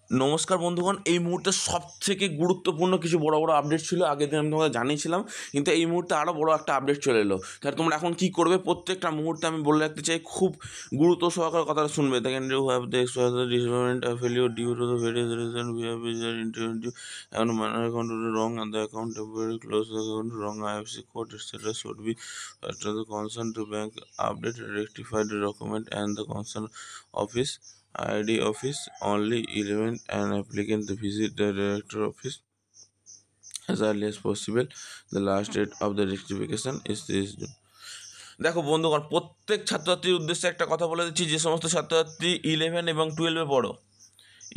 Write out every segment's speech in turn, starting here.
নমস্কার বন্ধুগণ, এই মুহূর্তে সবথেকে গুরুত্বপূর্ণ কিছু বড় বড় আপডেট ছিল। আগের দিন আমি তোমাদের জানিয়েছিলাম, কিন্তু এই মুহূর্তে আরও বড় একটা আপডেট চলে এলো। তাহলে তোমরা এখন কী করবে, প্রত্যেকটা মুহূর্তে আমি বলে রাখতে চাই, খুব গুরুত্ব সহকারে কথাটা শুনবে। দেখেন, you have the disbursement failure due to the various reason we have interview and manner account wrong and the account temporary close account wrong IFSC code etcetera should be to the concern to bank update rectify the document and the concern office ID office only 11 and applicant to visit the director office as early as possible. The last date of the rectification is this June. দেখো বন্ধুগণ, প্রত্যেক ছাত্রছাত্রীর উদ্দেশ্যে একটা কথা বলে দিচ্ছি। যে সমস্ত ছাত্রছাত্রী 11 এবং 12-এ পড়ো,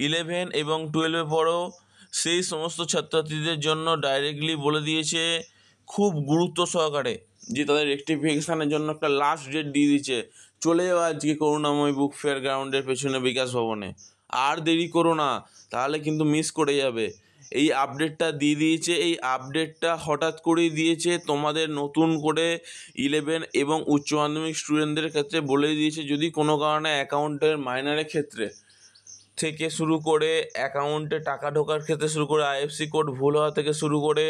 11 এবং 12-এ পড়ো, সেই সমস্ত ছাত্রছাত্রীদের জন্য ডাইরেক্টলি বলে দিয়েছে খুব গুরুত্ব সহকারে যে তাদের রেকটিফিকেশানের জন্য একটা লাস্ট ডেট দিয়ে দিচ্ছে। চলে যাও আজকে করুণাময় বুক ফেয়ার গ্রাউন্ডের পেছনে বিকাশ ভবনে, আর দেরি করো না, তাহলে কিন্তু মিস করে যাবে। এই আপডেটটা দিয়ে দিয়েছে। এই আপডেটটা হঠাৎ করেই দিয়েছে তোমাদের নতুন করে 11 এবং উচ্চ মাধ্যমিক স্টুডেন্টদের ক্ষেত্রে বলে দিয়েছে, যদি কোনো কারণে অ্যাকাউন্টের মাইনারের ক্ষেত্রে থেকে শুরু করে অ্যাকাউন্টে টাকা ঢোকার ক্ষেত্রে শুরু করে আইএফসি কোড ভুল হওয়া থেকে শুরু করে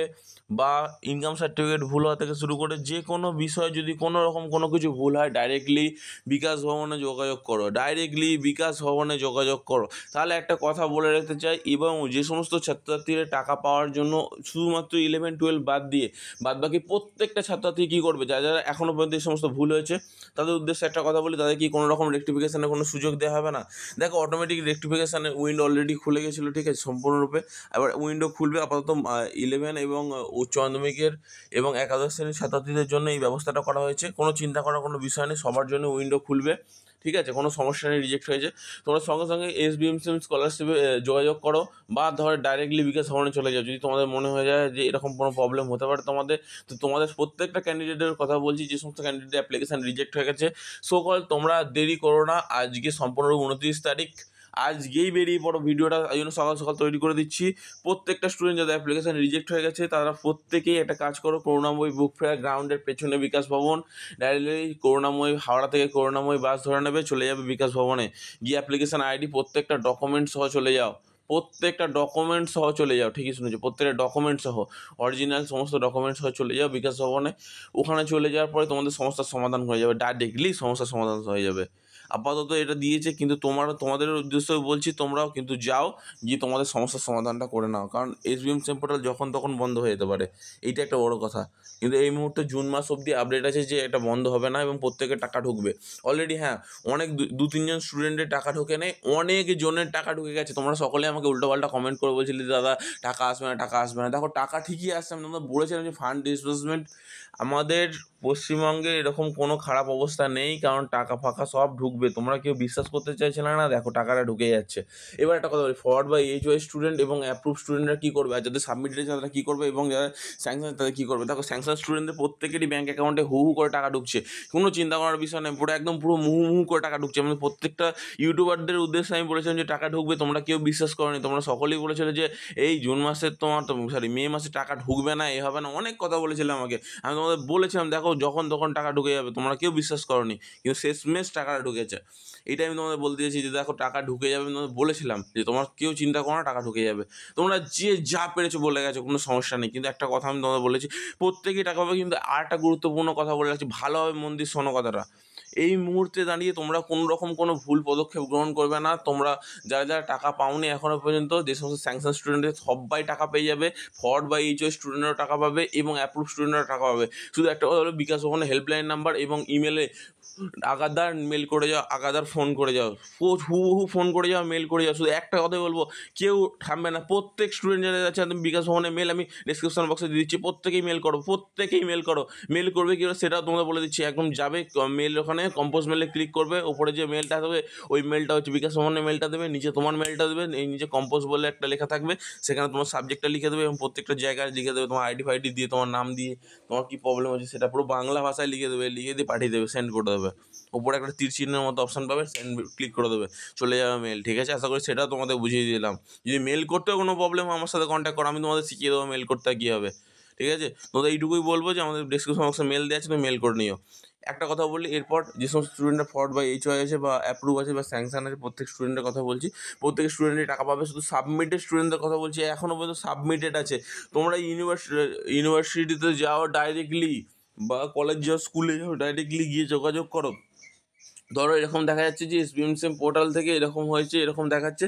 বা ইনকাম সার্টিফিকেট ভুল হওয়া থেকে শুরু করে যে কোনো বিষয় যদি কোনো রকম কোনো কিছু ভুল হয়, ডাইরেক্টলি বিকাশ ভবনে যোগাযোগ করো, ডাইরেক্টলি বিকাশ ভবনে যোগাযোগ করো। তাহলে একটা কথা বলে রাখতে চাই, এবং যে সমস্ত ছাত্রছাত্রীরা টাকা পাওয়ার জন্য শুধুমাত্র 11-12 বাদ দিয়ে বাদবাকি প্রত্যেকটা ছাত্রছাত্রী কী করবে, যারা যারা এখনও পর্যন্ত এই সমস্ত ভুল হয়েছে তাদের উদ্দেশ্যে একটা কথা বলি, তাদের কি কোনো রকম রেকটিফিকেশানের কোনো সুযোগ দেওয়া হবে না। দেখো, অটোমেটিক রেকটিফিকেশানের উইন্ডো অলরেডি খুলে গেছিলো, ঠিক আছে, সম্পূর্ণরূপে। এবার উইন্ডো খুলবে আপাতত 11 এবং উচ্চ মাধ্যমিকের এবং একাদশ শ্রেণীর ছাত্রছাত্রীদের জন্য এই ব্যবস্থাটা করা হয়েছে। কোনো চিন্তা করার কোনো বিষয় নেই, সবার জন্য উইন্ডো খুলবে, ঠিক আছে, কোনো সমস্যা নেই। রিজেক্ট হয়েছে, তোমরা সঙ্গে সঙ্গে SBMCM স্কলারশিপে যোগাযোগ করো, বা ধরো ডাইরেক্টলি বিকাশ ভবনে চলে যাও। যদি তোমাদের মনে হয়ে যায় যে এরকম কোনো প্রবলেম হতে পারে তোমাদের, তো তোমাদের প্রত্যেকটা ক্যান্ডিডেটের কথা বলছি, যে সমস্ত ক্যান্ডিডেট অ্যাপ্লিকেশান রিজেক্ট হয়ে গেছে, সকল তোমরা দেরি করো না। আজকে সম্পূর্ণ 29 তারিখ, আজকেই বেরিয়ে পড়ো। ভিডিওটা এই জন্য সকাল সকাল তৈরি করে দিচ্ছি। প্রত্যেকটা স্টুডেন্ট যাদের অ্যাপ্লিকেশান রিজেক্ট হয়ে গেছে তারা প্রত্যেকেই একটা কাজ করো, করুণাময়ী বুক ফেয়ার গ্রাউন্ডের পেছনে বিকাশ ভবন, ডাইরেক্টলি করুণাময়ী হাওড়া থেকে করুণাময়ী বাস ধরে নেবে, চলে যাবে বিকাশ ভবনে, গিয়ে অ্যাপ্লিকেশান আইডি প্রত্যেকটা ডকুমেন্ট সহ চলে যাও, প্রত্যেকটা ডকুমেন্ট সহ চলে যাও, ঠিকই শুনেছো, প্রত্যেকটা ডকুমেন্ট সহ, অরিজিনাল সমস্ত ডকুমেন্ট সহ চলে যাও বিকাশ ভবনে। ওখানে চলে যাওয়ার পরে তোমাদের সমস্যার সমাধান হয়ে যাবে, ডাইরেক্টলি সমস্যার সমাধান হয়ে যাবে। আপাতত এটা দিয়েছে, কিন্তু তোমাদের উদ্দেশ্যে বলছি, তোমরাও কিন্তু যাও, গিয়ে তোমাদের সমস্যার সমাধানটা করে নাও, কারণ SBMCM পোর্টাল যখন তখন বন্ধ হয়ে যেতে পারে, এইটা একটা বড় কথা। কিন্তু এই মুহূর্তে জুন মাস অবধি আপডেট আছে যে এটা বন্ধ হবে না এবং প্রত্যেকের টাকা ঢুকবে অলরেডি। হ্যাঁ, অনেক 2-3 জন স্টুডেন্টের টাকা ঢোকে নেই, অনেক জনের টাকা ঢুকে গেছে। তোমরা সকলে আমাকে উল্টোপাল্টা কমেন্ট করে বলছিলে, দাদা টাকা আসবে না, টাকা আসবে না। দেখো, টাকা ঠিকই আসছে। আমি তোমরা বলেছিলাম যে ফান্ড ডিসবার্সমেন্ট, আমাদের পশ্চিমবঙ্গে এরকম কোনো খারাপ অবস্থা নেই, কারণ টাকা ফাঁকা সব ঢুকবে। তোমরা কেউ বিশ্বাস করতে চাইছিলে না, দেখো টাকাটা ঢুকে যাচ্ছে। এবার একটা কথা বলি, ফরওয়ার্ড বা HY স্টুডেন্ট এবং অ্যাপ্রুভ স্টুডেন্টরা কী করবে, আর যাদের সাবমিট হয়েছে তারা কী করবে, এবং যারা স্যাংশন তাদের কী করবে। দেখো, স্যাংশন স্টুডেন্টদের প্রত্যেকেরই ব্যাঙ্ক অ্যাকাউন্টে হু হু করে টাকা ঢুকছে, কোনো চিন্তা করার বিষয় নেই, পুরো একদম পুরো মুহু মুহু করে টাকা ঢুকছে। আমি প্রত্যেকটা ইউটিউবারদের উদ্দেশ্যে আমি বলেছিলাম যে টাকা ঢুকবে, তোমরা কেউ বিশ্বাস করোনি। তোমরা সকলেই বলেছিলে যে এই জুন মাসের মে মাসে টাকা ঢুকবে না, এ হবে না, অনেক কথা বলেছিলাম আমাকে। আমি তোমাদের বলেছিলাম, দেখো যখন তখন টাকা ঢুকে যাবে, তোমরা কেউ বিশ্বাস করোনি, কিন্তু শেষমেশ টাকাটা ঢুকেছে। এটা আমি তোমাদের বলতে চাইছি যে দেখো টাকা ঢুকে যাবে, আমি তোমাদের বলেছিলাম যে তোমার কেউ চিন্তা করো না, টাকা ঢুকে যাবে। তোমরা যে যা পেরেছো বলে গেছো, কোনো সমস্যা নেই, কিন্তু একটা কথা আমি তোমাদের বলেছি, প্রত্যেকেই টাকা পাবে। কিন্তু আর একটা গুরুত্বপূর্ণ কথা বলে রাখছি, ভালোভাবে মন দিয়ে শোনো কথাটা। এই মুহূর্তে দাঁড়িয়ে তোমরা কোনো রকম কোনো ভুল পদক্ষেপ গ্রহণ করবে না। তোমরা যারা যারা টাকা পাওনি এখনও পর্যন্ত, যে সমস্ত স্যাংশন স্টুডেন্টদের সবাই টাকা পেয়ে যাবে, ফরওয়ার্ড বা HY স্টুডেন্টরাও টাকা পাবে এবং অ্যাপ্রুভ স্টুডেন্টরাও টাকা পাবে। শুধু একটা কথা হলো, বিকাশ ভবনের হেল্পলাইন নাম্বার এবং ইমেলে আগাদার মেল করে যাও, আগাদার ফোন করে যাও, হুবহু ফোন করে যাও, মেল করে যাও। শুধু একটা কথাই বলবো, কেউ থামবে না। প্রত্যেক স্টুডেন্ট যারা যাচ্ছে, তুমি বিকাশ ভবনের মেল আমি ডিসক্রিপশন বক্সে দিয়ে দিচ্ছি, প্রত্যেকেই মেল করো, প্রত্যেকেই মেল করো। মেল করবে কী সেটাও তোমরা বলে দিচ্ছি। একদম যাবে মেল, ওখানে কম্পোজ মেলে ক্লিক করবে, ওপরে যে মেলটা দেবে ওই মেলটা হচ্ছে বিকাশ ভবনের মেলটা দেবে, নিচে তোমার মেলটা দেবে, এই নিচে কম্পোজ বলে একটা লেখা থাকবে, সেখানে তোমার সাবজেক্টটা লিখে দেবে এবং প্রত্যেকটা জায়গায় লিখে দেবে তোমার আইডি ফাইডি দিয়ে, তোমার নাম দিয়ে, তোমার কী প্রবলেম হচ্ছে সেটা পুরো বাংলা ভাষায় লিখে দেবে, লিখে দিয়ে পাঠিয়ে দেবে, সেন্ড করে দেবে। ওপরে একটা তীর চিহ্নের মতো অপশান পাবে, সেন্ড ক্লিক করে দেবে, চলে যাবে মেল, ঠিক আছে। আশা করি সেটাও তোমাদের বুঝিয়ে দিলাম। যদি মেল করতেও কোনো প্রবলেম হয় আমার সাথে কন্ট্যাক্ট করো, আমি তোমাদের শিখিয়ে দেবো মেল করতে কী হবে, ঠিক আছে। তোমাদের এইটুকুই বলবো যে আমাদের ডিসক্রিপশন বক্সে মেল দেওয়া আছে, তুমি মেল করে নিও। একটা কথা বলি, এরপর যে সমস্ত স্টুডেন্টরা ফ্রড বা এইচওয়াই আছে বা অ্যাপ্রুভ আছে বা স্যাংশন আছে, প্রত্যেক স্টুডেন্টের কথা বলছি, প্রত্যেক স্টুডেন্টই টাকা পাবে। শুধু সাবমিটেড স্টুডেন্টদের কথা বলছি, এখনও পর্যন্ত সাবমিটেড আছে। তোমরা ইউনিভার্সিটিতে যাও ডাইরেক্টলি, বা কলেজ যাও, স্কুলে যাও, ডাইরেক্টলি গিয়ে যোগাযোগ করো। ধরো এরকম দেখা যাচ্ছে যে এসবিএমসিএম পোর্টাল থেকে এরকম হয়েছে, এরকম দেখাচ্ছে,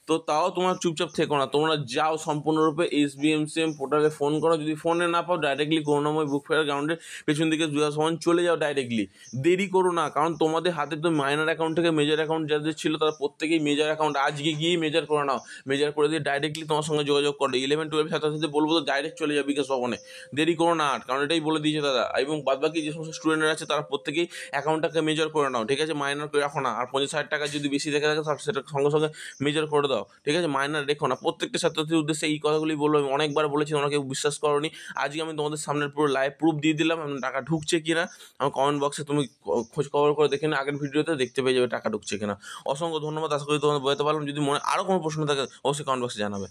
তো তাও তোমরা চুপচাপ থেকো না, তোমরা যাও সম্পূর্ণরূপে এসবিএমসিএম পোর্টালে ফোন করো। যদি ফোনে না পাও, ডাইরেক্টলি করুণাময় বুক ফেয়ার গ্রাউন্ডের পেছন দিকে সমান চলে যাও ডাইরেক্টলি, দেরি করো না। কারণ তোমাদের হাতে তো মাইনর অ্যাকাউন্ট থেকে মেজর অ্যাকাউন্ট যাদের ছিল তারা প্রত্যেকেই মেজর অ্যাকাউন্ট আজকে গিয়েই মেজর করে নাও। মেজর করে দিয়ে ডাইরেক্টলি তোমার সঙ্গে যোগাযোগ করো। 11-12 ছাত্রছাত্রী বলবো তো ডাইরেক্ট চলে যাও বিকাশ ভবনে, দেরি করো না আর, কারণ এটাই বলে দিয়েছে দাদা। এবং বাদবাকি যে সমস্ত স্টুডেন্টরা আছে তারা প্রত্যেকেই অ্যাকাউন্টটাকে মেজর করে নাও, ঠিক আছে? মাইনর করে রাখো না। আর 50,000 টাকা যদি বেশি দেখে থাকে তাহলে সেটা সঙ্গে সঙ্গে মেজর করে দাও, ঠিক আছে? মাইনর রেখো না। প্রত্যেকটা ছাত্রছাত্রীর উদ্দেশ্যে এই কথাগুলি বলবো। আমি অনেকবার বলেছি, তোমরা কেউ বিশ্বাস করোনি। আজকে আমি তোমাদের সামনের পুরো লাইভ প্রুফ দিয়ে দিলাম। টাকা ঢুকছে কিনা আমার কমেন্ট বক্সে তুমি খোঁজ খবর করে দেখে না, আগের ভিডিওতে দেখতে পেয়ে যাবে টাকা ঢুকছে কিনা। অসংখ্য ধন্যবাদ। আশা করি তোমাদের বোঝাতে পারলাম। যদি মনে আরও কোনো প্রশ্ন থাকে অবশ্যই কমেন্ট বক্সে জানাবে।